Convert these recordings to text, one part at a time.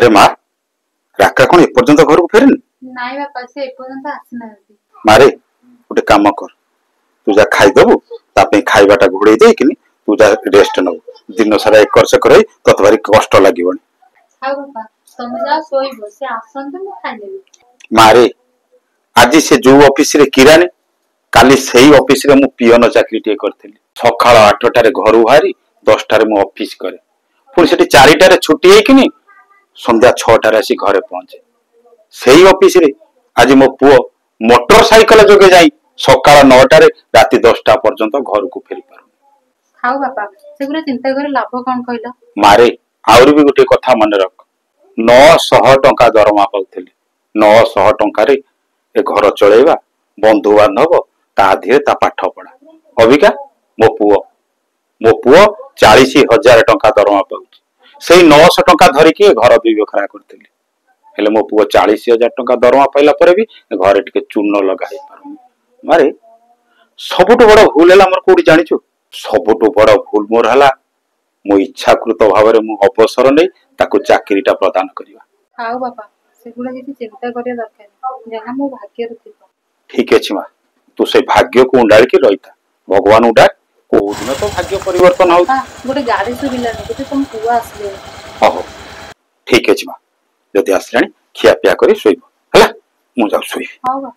अरे माँ राका कौन एपर्यंत घर को फेरनी नाई बापा से एपर्यंत आसना मारे गोटे काम कर तू जा खाईदेबू खाइबाटा घोड़े देकिनी तू जा रेस्ट नबू दिन सारा एकर सेकर तत भारी कष्ट लगे हां बापा तुम जा सोइबो से आसन तो खाई लेबी मारे आज से जो ऑफिस रे किरानी काली सही ऑफिस रे मु पियन चाकरी टे करथिली सकाळ 8 टारे घर बाहरी 10 टारे मु ऑफिस करे पुणी सेठी 4 टारे छुट्टी हेकिनी संध्या 6 टारे आसी घरे पहुंचे सही ऑफिस रे आज मो पुओ मोटरसाइकल जोगे जाई सकाळ 9 टारे राति 10 टा पर्यंत घर को फेरी पारो हाउ बापा सेगुरा चिंता करे लाभ कोन कहला मारे आउरी भी गोटे कथा मन रख 900 टंका दरमा पाउथिली 900 टंका रे ए घर चलेबा बंधु बांधव ता धीरे ता पाठ पढ़ा अबिका मो पुओ 40,000 टंका दरमा पाउछ सेई 900 टंका धरि के घर भी बखरा करथिली हेले मो पुओ 40,000 टंका दरमा पाइला परे भी घरे टिके चूर्ण लगाई पारु मारे सबुटो बड़ भूल हला हमर कोडी जानिछु सबुटो बड़ भूल मोर हला मो इच्छाकृत भाव मु अवसर नै ताकू चाकरीटा प्रदान करिवा हाउ बापा सेगुला किछि चिंता करे दरकार जहा मो भाग्य रे थिबो ठीक अछि मा तू से भाग्य को उंडाल के रहिता भगवान उडा को दिन तो भाग्य परिवर्तन हो गोटे गाड़ी सुबिला नै गोटे तुम पुआ आसले हो ठीक अछि मा जति आसलानी खिया पिया करी सोइबो हला मु जाउ सोइ हाउ बा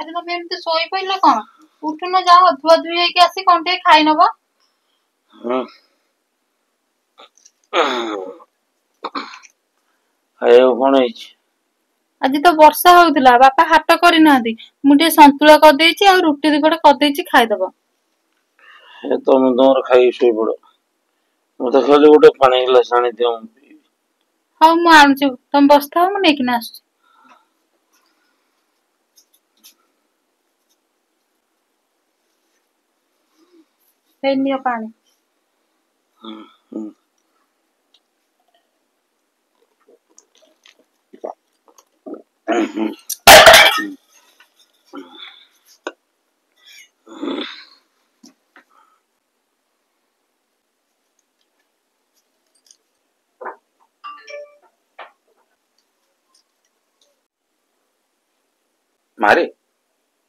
अरे तो एमती सोई पइला कोन उठुन जाओ धुआ धुई हेके आसी कोनटे खाइ नबो आयो कोन हिच आज तो वर्षा होउतला बापा हाट करि नादी मुटे संतुला कर देछि और रोटी दिपट कर देछि खाइ दबो ए तो मैं तोर खाई सोई पड़ो मते खाली गोटे पानी गिलास आनी दियो हां मु आनछु तुम बसथा मु नेकिन आसु पेनियो पानी मारे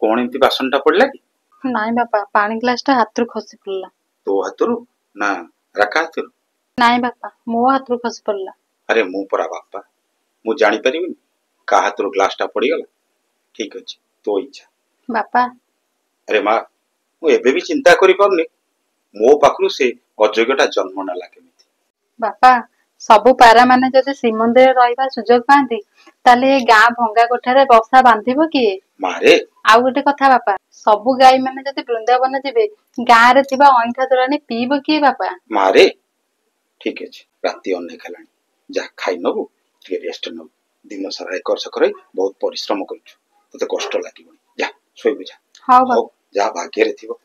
कोन इनती बासनटा पड़ला कि नाई बापा पानी ग्लास ता हाथ रु खसी पड़ला तो हाथरू ना रखा हाथरू नाई बापा मो हाथ रु खसी पड़ला अरे मु परा बापा मु जानि परिबिनी का हाथरू ग्लासटा पड़ी गला ठीक अछि तो इच्छा बापा अरे माँ मु एबे भी चिंता करि पाउनी मो पाखरु से अजोग्यटा जन्म ना लागे बापा सबु पारा माने जदि श्रीमंदिर रहिबा सुजोग पांती ताले गां भंगा कोठारे बसा बांधिबो कि मारे आउ गोटे कथा बापा सबु गाई माने जदि वृंदावन जिबे गां रे थिबा अइठा तोरानी पीबो कि बापा मारे ठीक अछि राति अने खलानी जा खाइ नबु के रेस्ट नबु दिन सारा एकर सकरे बहुत परिश्रम करछु तते कष्ट लागिबो जा सोइ बुझा हां बापा जा भाग्य रे थिबो